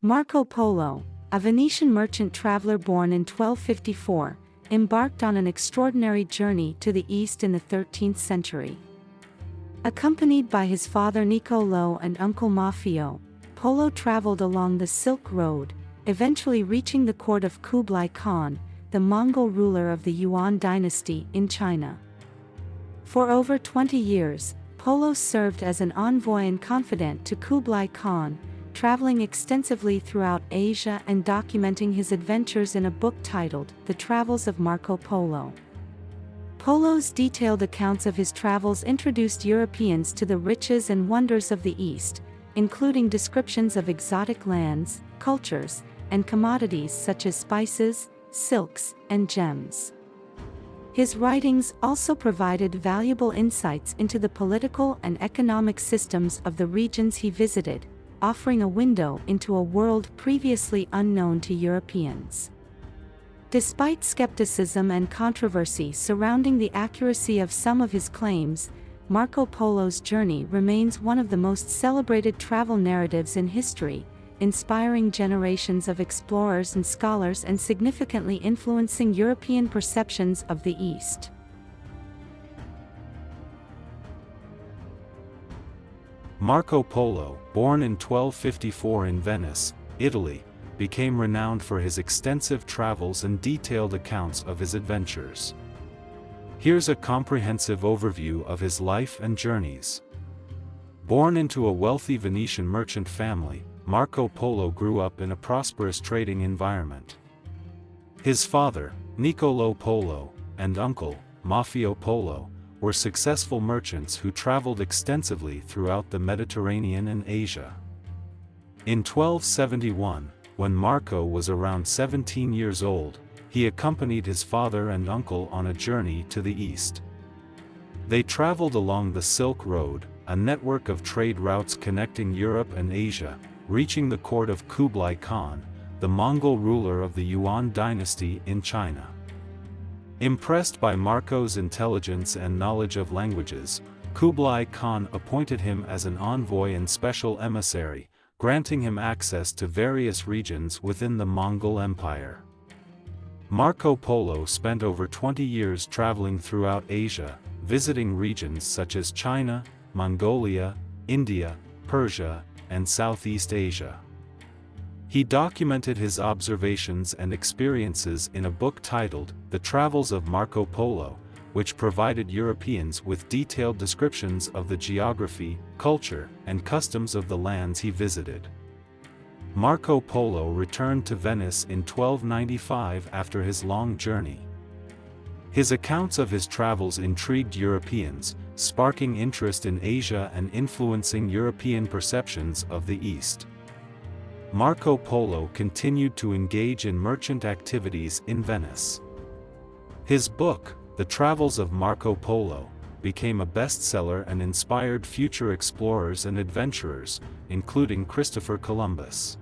Marco Polo, a Venetian merchant traveler born in 1254, embarked on an extraordinary journey to the East in the 13th century. Accompanied by his father Niccolo and uncle Maffeo, Polo traveled along the Silk Road, eventually reaching the court of Kublai Khan, the Mongol ruler of the Yuan dynasty in China. For over 20 years, Polo served as an envoy and confidant to Kublai Khan, traveling extensively throughout Asia and documenting his adventures in a book titled The Travels of Marco Polo. Polo's detailed accounts of his travels introduced Europeans to the riches and wonders of the East, including descriptions of exotic lands, cultures, and commodities such as spices, silks, and gems. His writings also provided valuable insights into the political and economic systems of the regions he visited, offering a window into a world previously unknown to Europeans. Despite skepticism and controversy surrounding the accuracy of some of his claims, Marco Polo's journey remains one of the most celebrated travel narratives in history, inspiring generations of explorers and scholars and significantly influencing European perceptions of the East. Marco Polo, born in 1254 in Venice, Italy, became renowned for his extensive travels and detailed accounts of his adventures. Here's a comprehensive overview of his life and journeys. Born into a wealthy Venetian merchant family, Marco Polo grew up in a prosperous trading environment. His father, Niccolo Polo, and uncle, Maffeo Polo, were successful merchants who traveled extensively throughout the Mediterranean and Asia. In 1271, when Marco was around 17 years old, he accompanied his father and uncle on a journey to the east. They traveled along the Silk Road, a network of trade routes connecting Europe and Asia, reaching the court of Kublai Khan, the Mongol ruler of the Yuan dynasty in China. Impressed by Marco's intelligence and knowledge of languages, Kublai Khan appointed him as an envoy and special emissary, granting him access to various regions within the Mongol Empire. Marco Polo spent over 20 years traveling throughout Asia, visiting regions such as China, Mongolia, India, Persia, and Southeast Asia. He documented his observations and experiences in a book titled The Travels of Marco Polo, which provided Europeans with detailed descriptions of the geography, culture, and customs of the lands he visited. Marco Polo returned to Venice in 1295 after his long journey. His accounts of his travels intrigued Europeans, sparking interest in Asia and influencing European perceptions of the East. Marco Polo continued to engage in merchant activities in Venice. His book, The Travels of Marco Polo, became a bestseller and inspired future explorers and adventurers, including Christopher Columbus.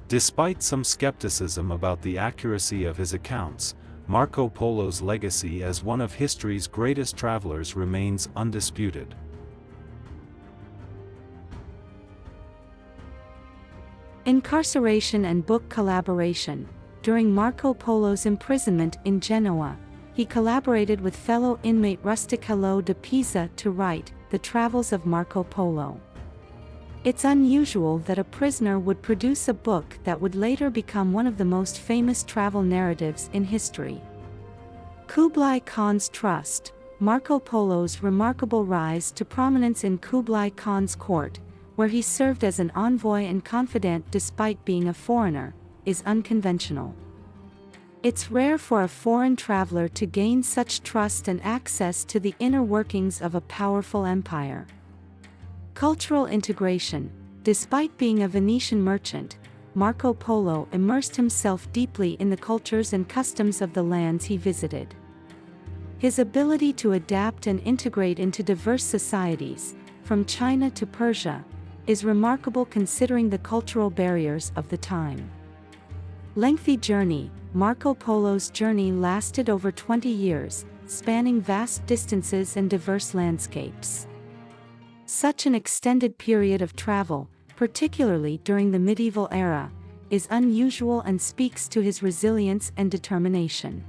Despite some skepticism about the accuracy of his accounts, Marco Polo's legacy as one of history's greatest travelers remains undisputed. Incarceration and book collaboration. During Marco Polo's imprisonment in Genoa, he collaborated with fellow inmate Rustichello de Pisa to write The Travels of Marco Polo. It's unusual that a prisoner would produce a book that would later become one of the most famous travel narratives in history. Kublai Khan's trust. Marco Polo's remarkable rise to prominence in Kublai Khan's court, where he served as an envoy and confidant despite being a foreigner, is unconventional. It's rare for a foreign traveler to gain such trust and access to the inner workings of a powerful empire. Cultural integration. Despite being a Venetian merchant, Marco Polo immersed himself deeply in the cultures and customs of the lands he visited. His ability to adapt and integrate into diverse societies, from China to Persia, is remarkable considering the cultural barriers of the time. Lengthy journey. Marco Polo's journey lasted over 20 years, spanning vast distances and diverse landscapes. Such an extended period of travel particularly during the medieval era, is unusual and speaks to his resilience and determination.